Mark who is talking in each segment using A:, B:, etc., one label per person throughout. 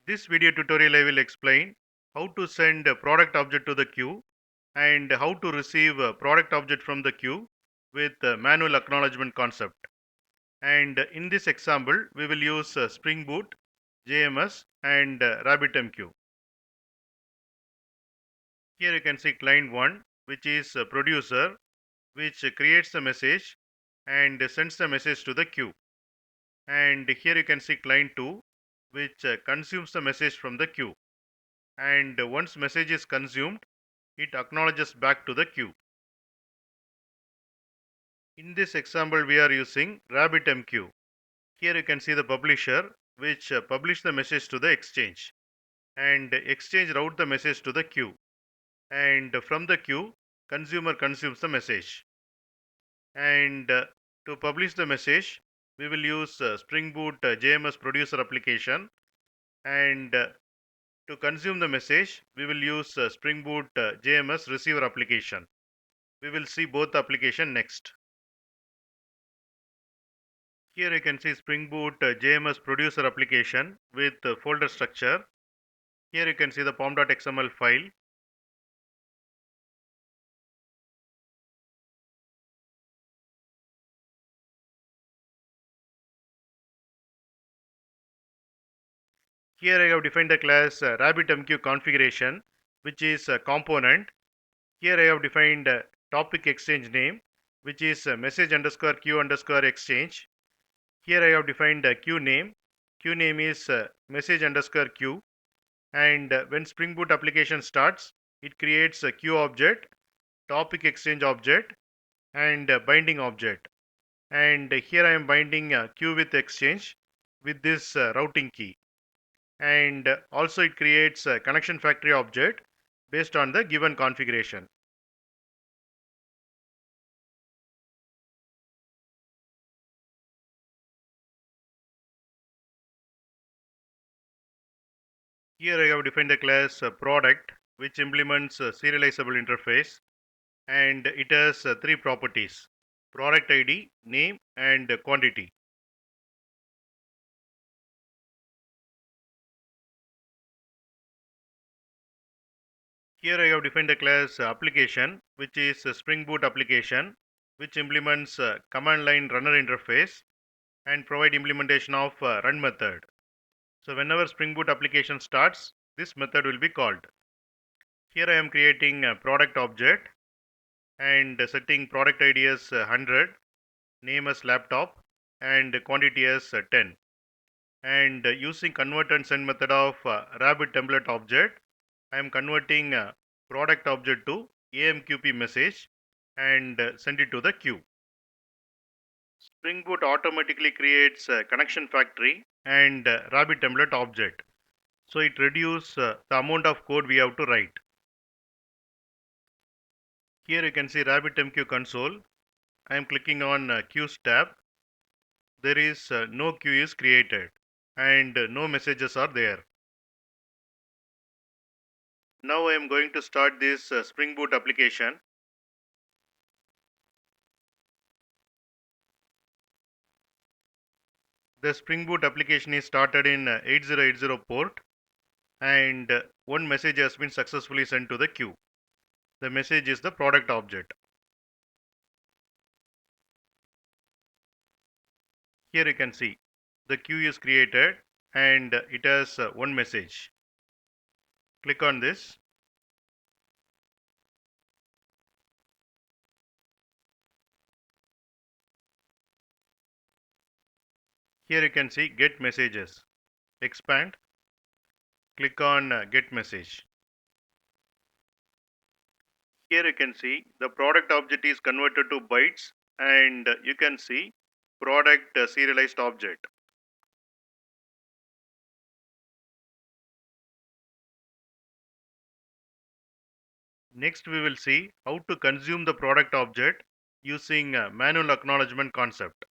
A: This video tutorial I will explain how to send a product object to the queue and how to receive a product object from the queue with manual acknowledgement concept. And in this example, we will use Spring Boot, JMS and RabbitMQ. Here you can see client 1, which is a producer, which creates the message and sends the message to the queue. And here you can see client 2, which consumes the message from the queue. And once message is consumed, it acknowledges back to the queue. In this example, we are using RabbitMQ. Here you can see the publisher, which publish the message to the exchange, and exchange route the message to the queue, and from the queue, consumer consumes the message. And to publish the message, we will use Spring Boot JMS producer application, and to consume the message, we will use Spring Boot JMS receiver application. We will see both application next. Here you can see Spring Boot JMS producer application with folder structure. Here you can see the pom.xml file. Here I have defined the class RabbitMQ configuration, which is a component. Here I have defined topic exchange name, which is message underscore queue underscore exchange. Here I have defined queue name. Queue name is message underscore queue. And when Spring Boot application starts, it creates a queue object, topic exchange object, and binding object. And here I am binding queue with exchange with this routing key. And also it creates a connection factory object based on the given configuration. Here I have defined the class product, which implements a serializable interface, and it has three properties: product ID, name, and quantity. Here I have defined the class application, which is a Spring Boot application, which implements command line runner interface and provide implementation of run method. So whenever Spring Boot application starts, this method will be called. Here I am creating a product object and setting product ID as 100, name as laptop, and quantity as 10. And using convert and send method of Rabbit template object, I am converting product object to AMQP message and send it to the queue. Spring Boot automatically creates a connection factory and Rabbit template object. So it reduces the amount of code we have to write. Here you can see RabbitMQ console. I am clicking on queues tab. There is no queue is created and no messages are there. Now I am going to start this Spring Boot application. The Spring Boot application is started in 8080 port, and one message has been successfully sent to the queue. The message is the product object. Here you can see the queue is created and it has one message. Click on this. Here you can see get messages. Expand. Click on get message. Here you can see the product object is converted to bytes, and you can see product serialized object. Next we will see how to consume the product object using manual acknowledgement concept.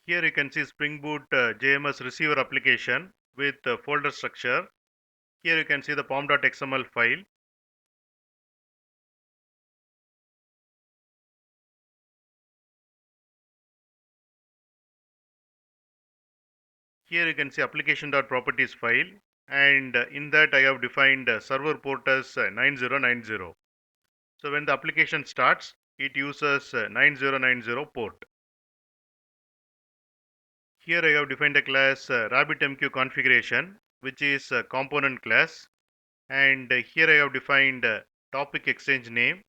A: Here you can see Spring Boot JMS receiver application with folder structure. Here you can see the pom.xml file. Here you can see application.properties file, and in that I have defined server port as 9090. So when the application starts, it uses 9090 port. Here I have defined a class RabbitMQ configuration, which is a component class, and here I have defined topic exchange name.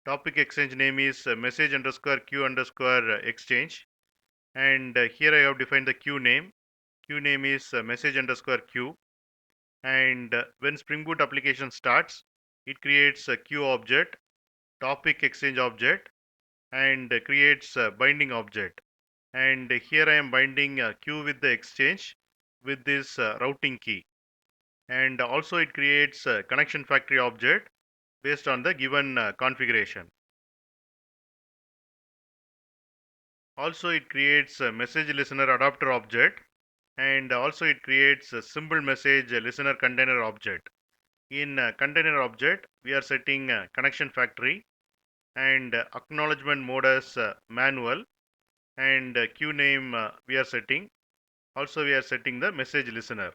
A: Topic exchange name is message underscore queue underscore exchange, and here I have defined the queue name. Queue name is message underscore queue, and when Spring Boot application starts, it creates a queue object, topic exchange object, and creates a binding object. And here I am binding a queue with the exchange with this routing key, and also it creates a connection factory object based on the given configuration. Also it creates a message listener adapter object, and also it creates a symbol message listener container object. In container object, we are setting connection factory, and acknowledgement mode as manual, and queue name we are setting. Also we are setting the message listener.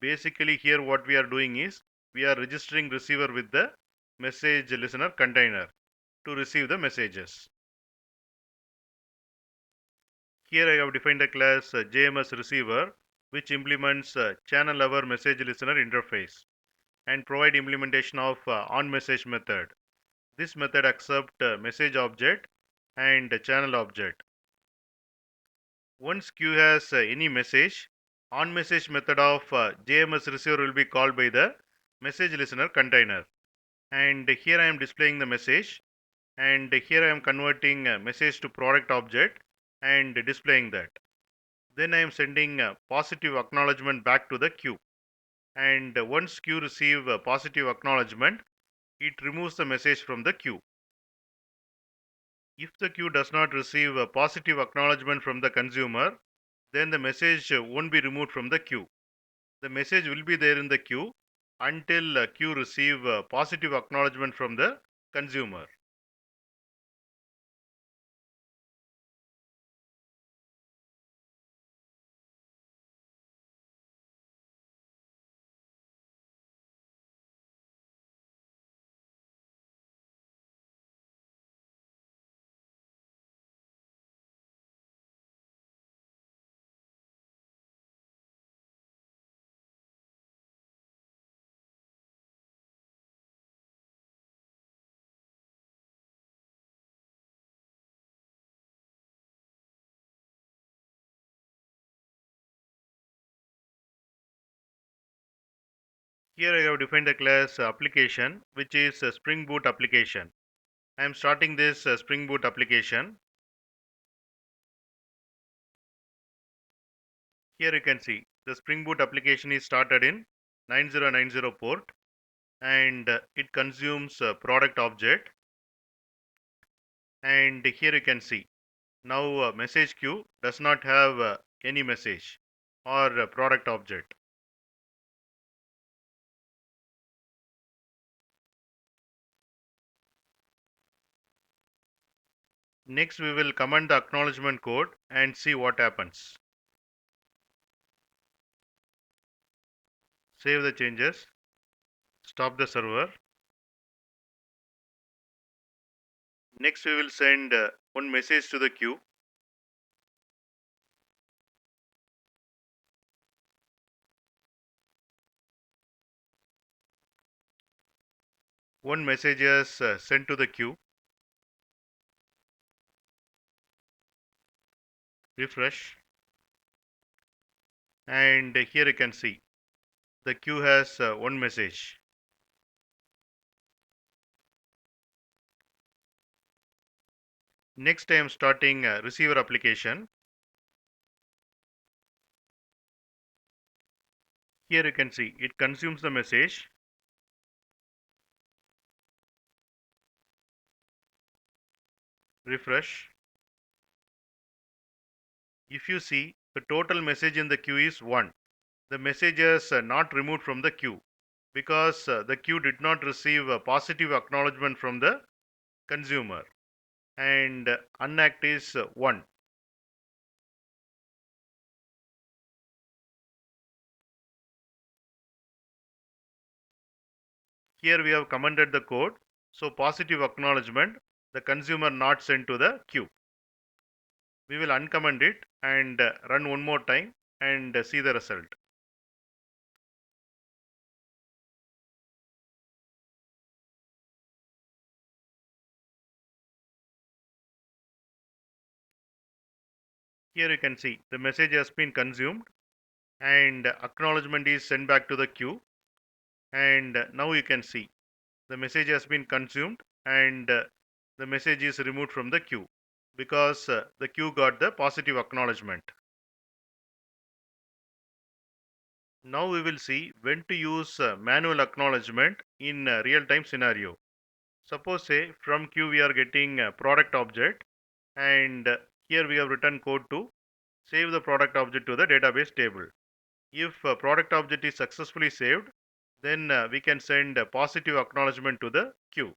A: Basically here what we are doing is we are registering receiver with the message listener container to receive the messages. Here I have defined the class JMS receiver, which implements channel level message listener interface and provide implementation of onMessage method. This method accepts message object and channel object. Once queue has any message, onMessage method of JMS receiver will be called by the message listener container. And here I am displaying the message, and here I am converting message to product object and displaying that. Then I am sending positive acknowledgement back to the queue, and once queue receive positive acknowledgement, it removes the message from the queue. If the queue does not receive a positive acknowledgement from the consumer, then the message won't be removed from the queue. The message will be there in the queue until queue receive positive acknowledgement from the consumer. Here I have defined the class application, which is a Spring Boot application. I am starting this Spring Boot application. Here you can see the Spring Boot application is started in 9090 port, and it consumes a product object. And here you can see now message queue does not have any message or product object. Next we will comment the acknowledgement code and see what happens. Save the changes, stop the server. Next we will send one message to the queue. One message is sent to the queue. Refresh, and here you can see the queue has one message. Next I am starting receiver application. Here you can see it consumes the message. Refresh. If you see, the total message in the queue is 1. The message is not removed from the queue because the queue did not receive a positive acknowledgement from the consumer, and unAct is 1. Here we have commented the code. So positive acknowledgement, the consumer not sent to the queue. We will uncomment it and run one more time and see the result. Here you can see the message has been consumed and acknowledgement is sent back to the queue. And now you can see the message has been consumed and the message is removed from the queue because the queue got the positive acknowledgement. Now we will see when to use manual acknowledgement in real-time scenario. Suppose say from queue we are getting a product object and here we have written code to save the product object to the database table. If a product object is successfully saved, then we can send a positive acknowledgement to the queue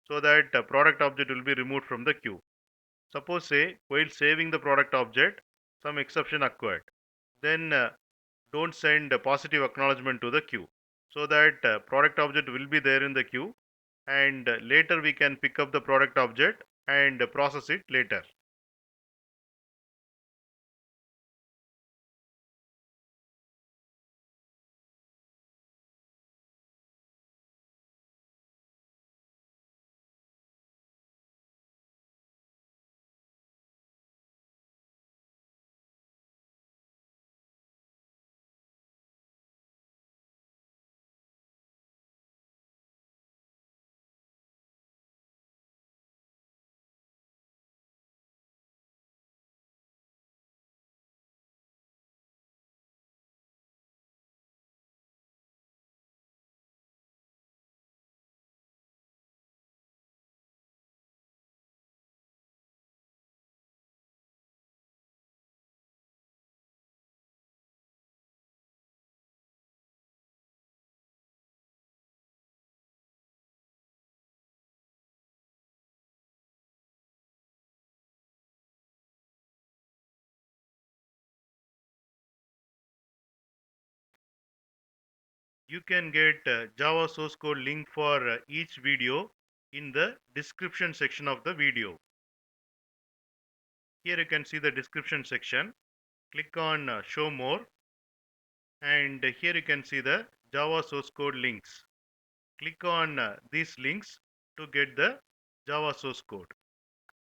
A: so that product object will be removed from the queue. Suppose say while saving the product object, some exception occurred. Then don't send a positive acknowledgement to the queue so that product object will be there in the queue and later we can pick up the product object and process it later. You can get Java source code link for each video in the description section of the video. Here you can see the description section. Click on show more and here you can see the Java source code links. Click on these links to get the Java source code.